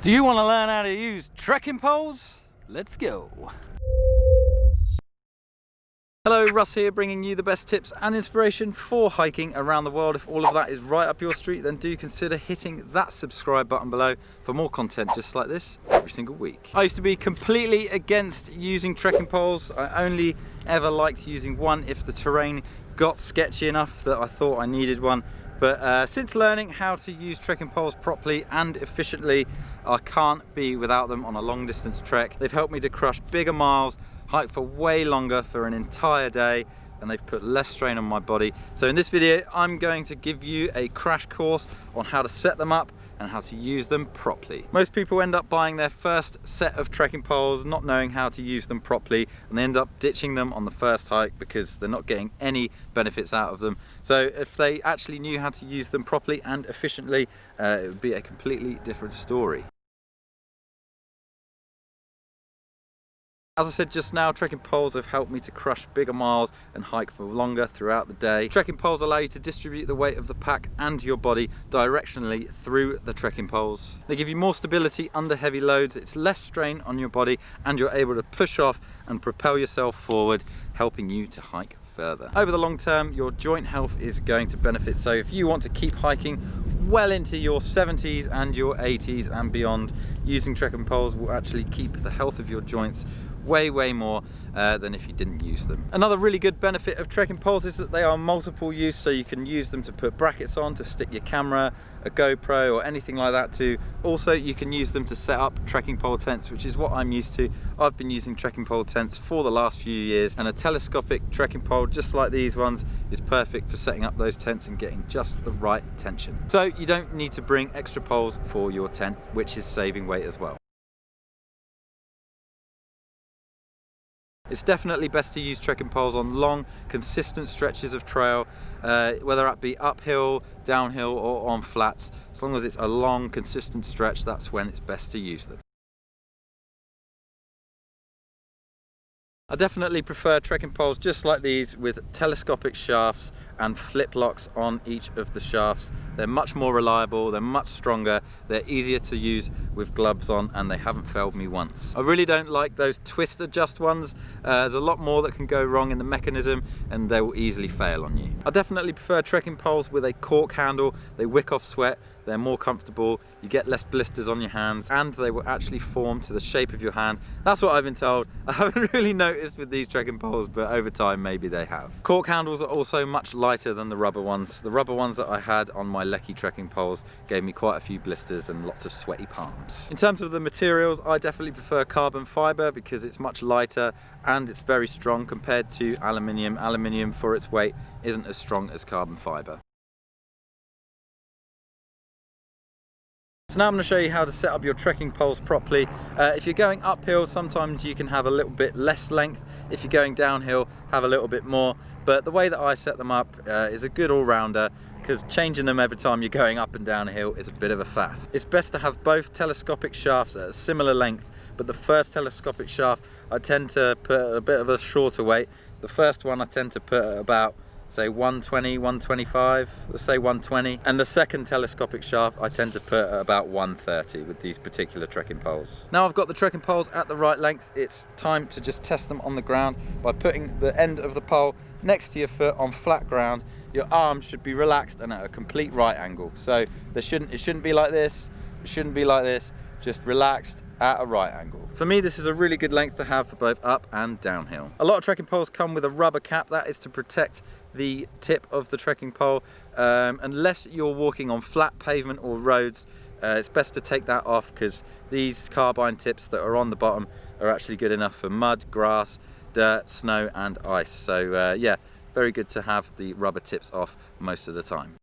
Do you want to learn how to use trekking poles? Let's go. Hello, Russ here, bringing you the best tips and inspiration for hiking around the world. If all of that is right up your street, then do consider hitting that subscribe button below for more content just like this every single week. I used to be completely against using trekking poles. I only ever liked using one if the terrain got sketchy enough that I thought I needed one. But since learning how to use trekking poles properly and efficiently, I can't be without them on a long distance trek. They've helped me to crush bigger miles, hike for way longer for an entire day, and they've put less strain on my body. So in this video, I'm going to give you a crash course on how to set them up and how to use them properly. Most people end up buying their first set of trekking poles not knowing how to use them properly, and they end up ditching them on the first hike because they're not getting any benefits out of them. So if they actually knew how to use them properly and efficiently, it would be a completely different story. As I said just now, trekking poles have helped me to crush bigger miles and hike for longer throughout the day. Trekking poles allow you to distribute the weight of the pack and your body directionally through the trekking poles. They give you more stability under heavy loads, it's less strain on your body, and you're able to push off and propel yourself forward, helping you to hike further. Over the long term, your joint health is going to benefit. So if you want to keep hiking well into your 70s and your 80s and beyond, using trekking poles will actually keep the health of your joints way more than if you didn't use them. Another really good benefit of trekking poles is that they are multiple use, so you can use them to put brackets on, to stick your camera, a GoPro or anything like that to. Also, you can use them to set up trekking pole tents, which is what I'm used to. I've been using trekking pole tents for the last few years, and a telescopic trekking pole just like these ones is perfect for setting up those tents and getting just the right tension. So you don't need to bring extra poles for your tent, which is saving weight as well. It's definitely best to use trekking poles on long, consistent stretches of trail, whether that be uphill, downhill, or on flats. As long as it's a long, consistent stretch, that's when it's best to use them. I definitely prefer trekking poles just like these with telescopic shafts and flip locks on each of the shafts. They're much more reliable, they're much stronger, they're easier to use with gloves on, and they haven't failed me once. I really don't like those twist adjust ones. There's a lot more that can go wrong in the mechanism and they will easily fail on you. I definitely prefer trekking poles with a cork handle. They wick off sweat, they're more comfortable, you get less blisters on your hands, and they will actually form to the shape of your hand. That's what I've been told. I haven't really noticed with these trekking poles, but over time maybe they have. Cork handles are also much lighter than the rubber ones. The rubber ones that I had on my Lecky trekking poles gave me quite a few blisters and lots of sweaty palms. In terms of the materials, I definitely prefer carbon fiber because it's much lighter and it's very strong compared to aluminium. Aluminium, for its weight, isn't as strong as carbon fiber. So now I'm going to show you how to set up your trekking poles properly. If you're going uphill, sometimes you can have a little bit less length. If you're going downhill, have a little bit more. But the way that I set them up is a good all-rounder, because changing them every time you're going up and down a hill is a bit of a faff. It's best to have both telescopic shafts at a similar length, but the first telescopic shaft I tend to put at a bit of a shorter weight. The first one I tend to put at about, say, 120, 125, let's say 120. And the second telescopic shaft I tend to put at about 130 with these particular trekking poles. Now I've got the trekking poles at the right length, it's time to just test them on the ground by putting the end of the pole next to your foot on flat ground. Your arms should be relaxed and at a complete right angle. So it shouldn't be like this, it shouldn't be like this, just relaxed at a right angle. For me, this is a really good length to have for both up and downhill. A lot of trekking poles come with a rubber cap. That is to protect the tip of the trekking pole. Unless you're walking on flat pavement or roads, it's best to take that off, because these carbine tips that are on the bottom are actually good enough for mud, grass, dirt, snow and ice. So yeah, very good to have the rubber tips off most of the time.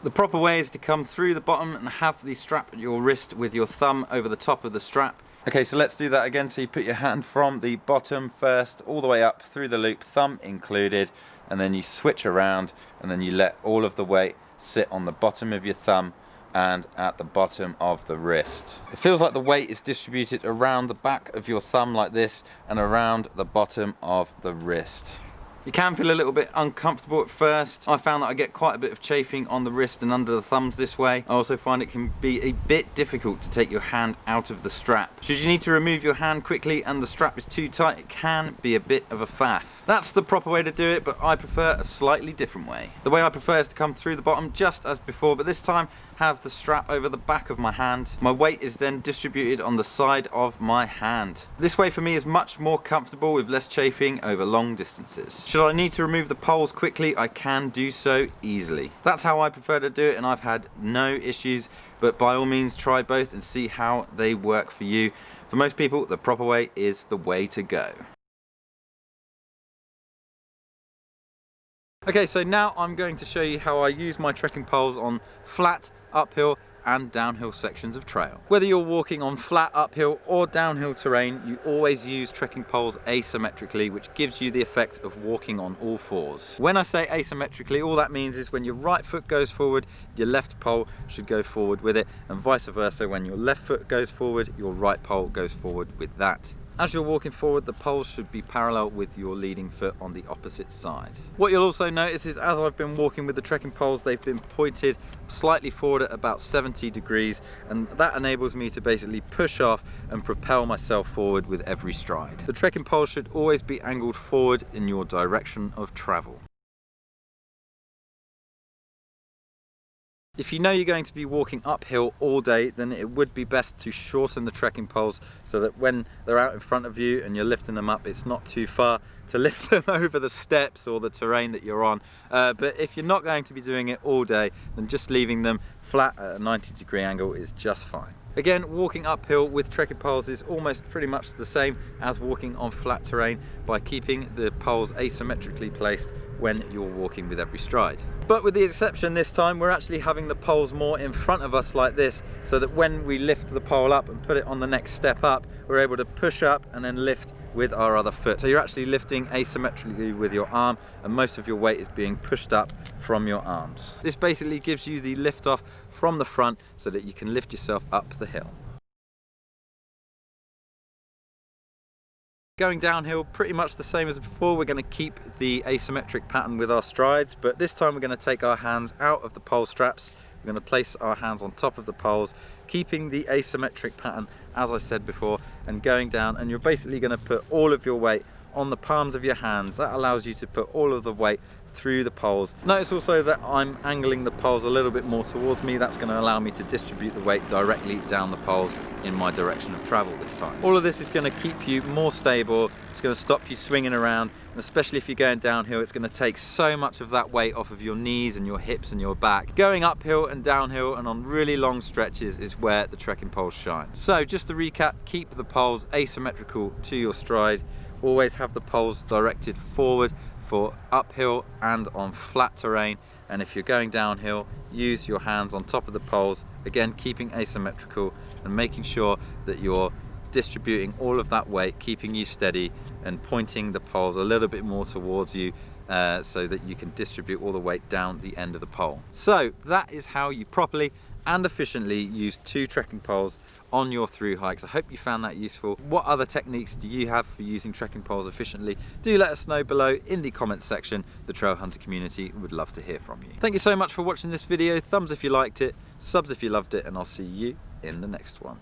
The proper way is to come through the bottom and have the strap at your wrist with your thumb over the top of the strap. Okay, so let's do that again. So you put your hand from the bottom first all the way up through the loop, thumb included, and then you switch around and then you let all of the weight sit on the bottom of your thumb and at the bottom of the wrist. It feels like the weight is distributed around the back of your thumb like this and around the bottom of the wrist. You can feel a little bit uncomfortable at first. I found that I get quite a bit of chafing on the wrist and under the thumbs this way. I also find it can be a bit difficult to take your hand out of the strap. Should you need to remove your hand quickly and the strap is too tight, it can be a bit of a faff. That's the proper way to do it, but I prefer a slightly different way. The way I prefer is to come through the bottom just as before, but this time have the strap over the back of my hand. My weight is then distributed on the side of my hand. This way for me is much more comfortable with less chafing over long distances. Should I need to remove the poles quickly, I can do so easily. That's how I prefer to do it, and I've had no issues, but by all means try both and see how they work for you. For most people, the proper way is the way to go. Okay, so now I'm going to show you how I use my trekking poles on flat, uphill and downhill sections of trail. Whether you're walking on flat, uphill or downhill terrain, you always use trekking poles asymmetrically, which gives you the effect of walking on all fours. When I say asymmetrically, all that means is when your right foot goes forward, your left pole should go forward with it, and vice versa. When your left foot goes forward, your right pole goes forward with that. As you're walking forward, the poles should be parallel with your leading foot on the opposite side. What you'll also notice is as I've been walking with the trekking poles, they've been pointed slightly forward at about 70 degrees, and that enables me to basically push off and propel myself forward with every stride. The trekking poles should always be angled forward in your direction of travel. If you know you're going to be walking uphill all day, then it would be best to shorten the trekking poles so that when they're out in front of you and you're lifting them up, it's not too far to lift them over the steps or the terrain that you're on. But if you're not going to be doing it all day, then just leaving them flat at a 90-degree angle is just fine. Again, walking uphill with trekking poles is almost pretty much the same as walking on flat terrain by keeping the poles asymmetrically placed when you're walking with every stride. But with the exception this time, we're actually having the poles more in front of us like this, so that when we lift the pole up and put it on the next step up, we're able to push up and then lift with our other foot. So you're actually lifting asymmetrically with your arm, and most of your weight is being pushed up from your arms. This basically gives you the lift off from the front so that you can lift yourself up the hill. Going downhill, pretty much the same as before. We're going to keep the asymmetric pattern with our strides, but this time we're going to take our hands out of the pole straps. We're going to place our hands on top of the poles, keeping the asymmetric pattern as I said before, and going down, and you're basically going to put all of your weight on the palms of your hands. That allows you to put all of the weight through the poles. Notice also that I'm angling the poles a little bit more towards me. That's going to allow me to distribute the weight directly down the poles in my direction of travel this time. All of this is going to keep you more stable. It's going to stop you swinging around, and especially if you're going downhill, it's going to take so much of that weight off of your knees and your hips and your back. Going uphill and downhill and on really long stretches is where the trekking poles shine. So just to recap, keep the poles asymmetrical to your stride. Always have the poles directed forward for uphill and on flat terrain, and if you're going downhill, use your hands on top of the poles, again keeping asymmetrical and making sure that you're distributing all of that weight, keeping you steady and pointing the poles a little bit more towards you so that you can distribute all the weight down the end of the pole. So that is how you properly and efficiently use 2 trekking poles on your through hikes. I hope you found that useful. What other techniques do you have for using trekking poles efficiently? Do let us know below in the comments section. The Trail Hunter community would love to hear from you. Thank you so much for watching this video. Thumbs if you liked it, subs if you loved it, and I'll see you in the next one.